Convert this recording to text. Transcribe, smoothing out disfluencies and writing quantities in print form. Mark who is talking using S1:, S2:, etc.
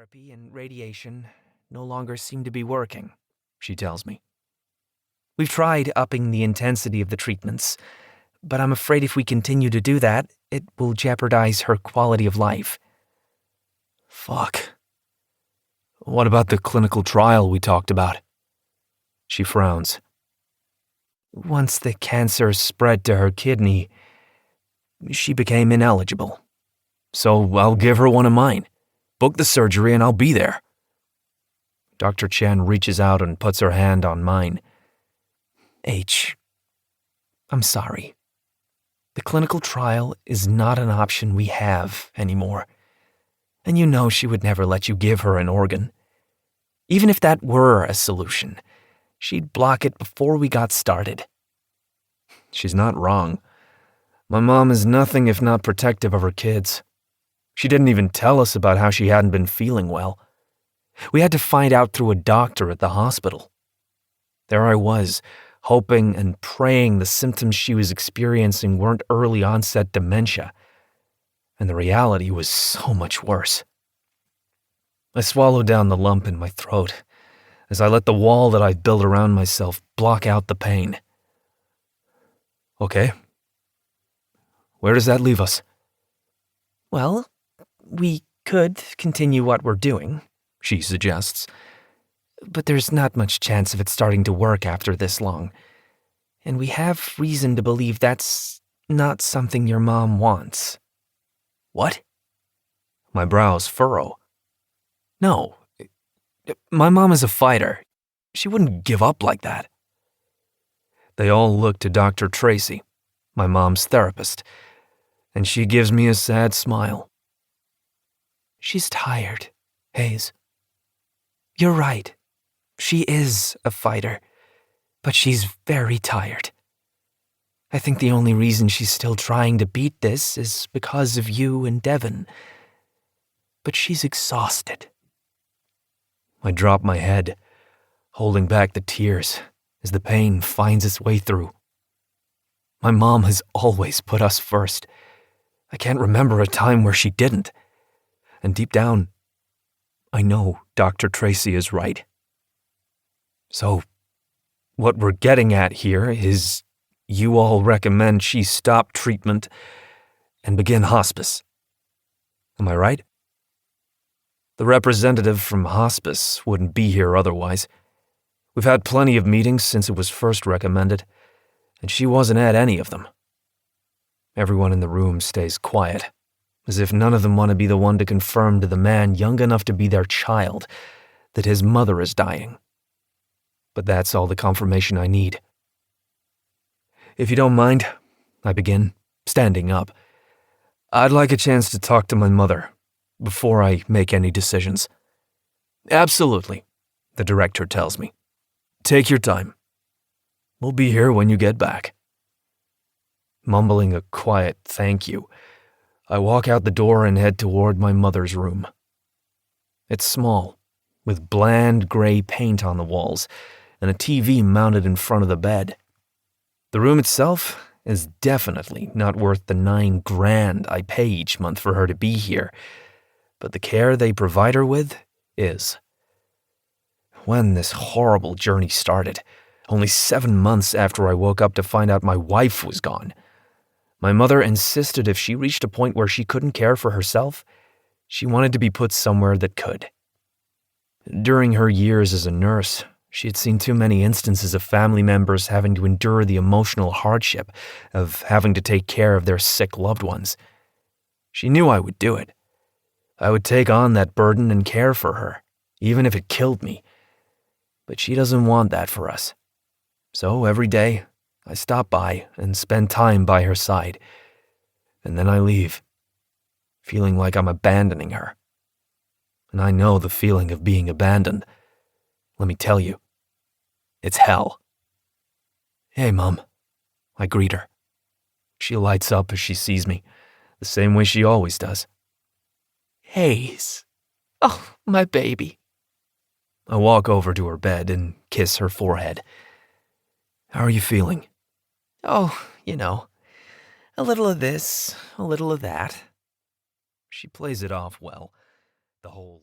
S1: Chemotherapy and radiation no longer seem to be working, she tells me. We've tried upping the intensity of the treatments, but I'm afraid if we continue to do that, it will jeopardize her quality of life.
S2: Fuck. What about the clinical trial we talked about? She frowns.
S1: Once the cancer spread to her kidney, she became ineligible.
S2: So I'll give her one of mine. Book the surgery and I'll be there.
S1: Dr. Chen reaches out and puts her hand on mine. I'm sorry. The clinical trial is not an option we have anymore. And you know she would never let you give her an organ. Even if that were a solution, she'd block it before we got started.
S2: She's not wrong. My mom is nothing if not protective of her kids. She didn't even tell us about how she hadn't been feeling well. We had to find out through a doctor at the hospital. There I was, hoping and praying the symptoms she was experiencing weren't early onset dementia. And the reality was so much worse. I swallowed down the lump in my throat as I let the wall that I'd built around myself block out the pain. Okay. Where does that leave us?
S1: Well, we could continue what we're doing, she suggests. But there's not much chance of it starting to work after this long. And we have reason to believe that's not something your mom wants.
S2: What? My brows furrow.
S1: No. My mom is a fighter. She wouldn't give up like that.
S2: They all look to Dr. Tracy, my mom's therapist, and she gives me a sad smile.
S1: She's tired, Hayes. You're right. She is a fighter, but she's very tired. I think the only reason she's still trying to beat this is because of you and Devon. But she's exhausted.
S2: I drop my head, holding back the tears as the pain finds its way through. My mom has always put us first. I can't remember a time where she didn't. And deep down, I know Dr. Tracy is right. So, what we're getting at here is you all recommend she stop treatment and begin hospice. Am I right? The representative from hospice wouldn't be here otherwise. We've had plenty of meetings since it was first recommended, and she wasn't at any of them. Everyone in the room stays quiet, as if none of them want to be the one to confirm to the man young enough to be their child that his mother is dying. But that's all the confirmation I need. If you don't mind, I begin, standing up. I'd like a chance to talk to my mother before I make any decisions. Absolutely, the director tells me. Take your time. We'll be here when you get back. Mumbling a quiet thank you, I walk out the door and head toward my mother's room. It's small, with bland gray paint on the walls and a TV mounted in front of the bed. The room itself is definitely not worth the $9,000 I pay each month for her to be here, but the care they provide her with is. When this horrible journey started, only 7 months after I woke up to find out my wife was gone, my mother insisted if she reached a point where she couldn't care for herself, she wanted to be put somewhere that could. During her years as a nurse, she had seen too many instances of family members having to endure the emotional hardship of having to take care of their sick loved ones. She knew I would do it. I would take on that burden and care for her, even if it killed me. But she doesn't want that for us. So every day, I stop by and spend time by her side. And then I leave, feeling like I'm abandoning her. And I know the feeling of being abandoned. Let me tell you, it's hell. Hey, Mom. I greet her. She lights up as she sees me, the same way she always does.
S1: Hayes. Oh, my baby.
S2: I walk over to her bed and kiss her forehead. How are you feeling?
S1: Oh, you know, a little of this, a little of that.
S2: She plays it off well, the whole